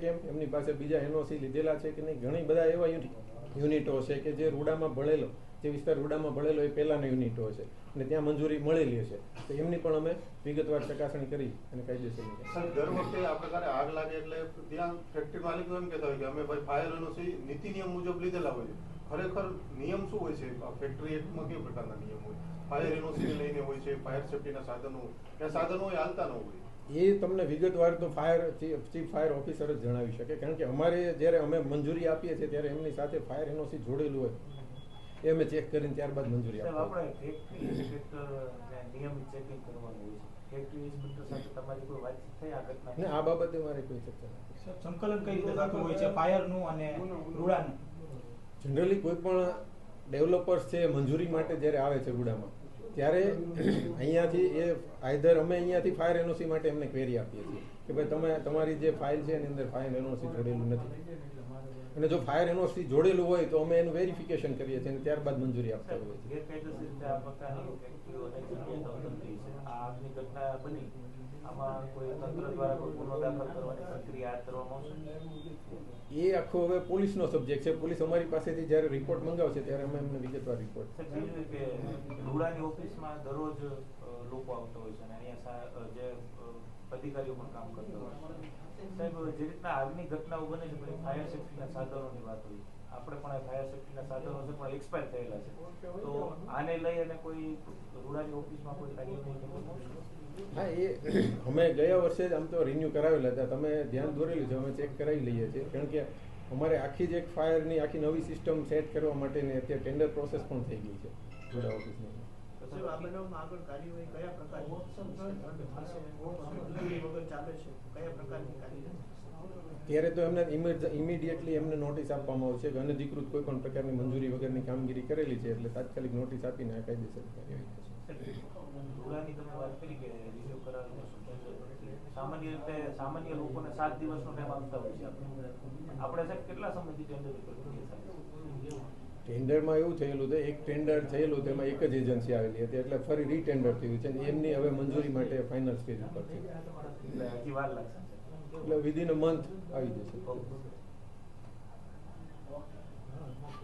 કેમ, એમની પાસે બીજા એનઓસી લીધેલા છે કે નહીં. ઘણી બધા એવા યુનિટો છે કે જે રૂડામાં ભળેલો, જે વિસ્તાર રૂડામાં ભળેલો એ પહેલાના યુનિટો છે અને ત્યાં મંજૂરી મળેલી છે. તો એમની પણ અમે વિગતવાર ચકાસણી કરી અને કાયદેસરની. દર વખતે આ પ્રકારે આગ લાગે એટલે ત્યાં ફેક્ટરી માલિકો એમ કહેતા હોય કે અમે ભાઈ ફાયર એનઓસી નીતિ નિયમ મુજબ લીધેલા હોય. ખરેખર નિયમ શું હોય છે? ફેક્ટરી એક્ટમાં કેવા પ્રકારના નિયમ હોય? ફાયર એનઓસી લઈને હોય છે, ફાયર સેફ્ટીના સાધનો, કે સાધનો એ હાલતા ન હોય? એ તમને વિગતવાર તો ચીફ ફાયર ઓફિસર જ જણાવી શકે. કારણ કે અમારે જ્યારે અમે મંજૂરી આપીએ છીએ ત્યારે એમની સાથે ફાયર એનઓસી જોડેલું હોય એ અમે ચેક કરીને ત્યારબાદ મંજૂરી આપીએ. આ બાબતે મારે કોઈ ચર્ચા નથી. સંકલન કઈ રીતે થતું હોય છે ફાયરનું અને રૂડાનું? જનરલી કોઈ પણ ડેવલપર્સ છે મંજૂરી માટે જ્યારે આવે છે રૂડામાં ત્યારે અહીંયાથી એ આઈધર અમે અહીંયાથી ફાયર એનઓસી માટે એમને ક્વેરી આપીએ છીએ કે ભાઈ તમારી જે ફાઇલ છે એની અંદર ફાયર એનઓસી જોડેલું નથી. અને જો ફાયર એનઓસી જોડેલું હોય તો અમે એનું વેરિફિકેશન કરીએ છીએ અને ત્યારબાદ મંજૂરી આપતા હોઈએ છીએ. એ આખો હવે પોલીસનો સબ્જેક્ટ છે. પોલીસ અમારી પાસેથી જ્યારે રિપોર્ટ મંગાવશે ત્યારે અમે એમને વિગતવાર રિપોર્ટ. રૂડાની ઓફિસમાં દરરોજ લોકો આવતા હોય છે અને અહીંયા જે અધિકારીઓ પણ કામ કરતા હોય છે. સાહેબ, જે રીતના આગની ઘટનાઓ બને છે પછી ફાયર સેફ્ટીના સાધનોની વાત હોય, આપણે પણ ફાયર સેફ્ટીના સાધનો છે પણ એક્સપાયર થયેલા છે, તો આને લઈ અને કોઈ રૂડાની ઓફિસમાં કોઈ કાર્યવાહી? હા, એ અમે ગયા વર્ષે જ આમ તો રિન્યુ કરાવેલા હતા. તમે ધ્યાન દોરેલું છે, અમે ચેક કરાવી લઈએ છીએ. કારણ કે અમારે આખી જ એક ફાયરની આખી નવી સિસ્ટમ સેટ કરવા માટેની અત્યારે ટેન્ડર પ્રોસેસ પણ થઈ ગઈ છે રૂડા ઓફિસની. ત્યારે તો એમને ઇમિડિયેટલી એમને નોટિસ આપવામાં આવશે કે અનધિકૃત કોઈ પણ પ્રકારની મંજૂરી વગરની કામગીરી કરેલી છે એટલે તાત્કાલિક નોટિસ આપીને કાયદેસર કાર્યવાહી થશે. સામાન્ય રીતે સામાન્ય લોકોને 7 દિવસનો ટાઈમ આપતા હોય છે. આપણે સાહેબ કેટલા સમયથી ટેન્ડર? ટેન્ડરમાં એવું થયેલું છે, એક ટેન્ડર થયેલું તેમાં એક જ એજન્સી આવેલી હતી એટલે ફરી રીટેન્ડર થયું છે. એમની હવે મંજૂરી માટે ફાઇનલ સ્ટેજ ઉપર છે એટલે વિધિન અ મંથ આવી જશે.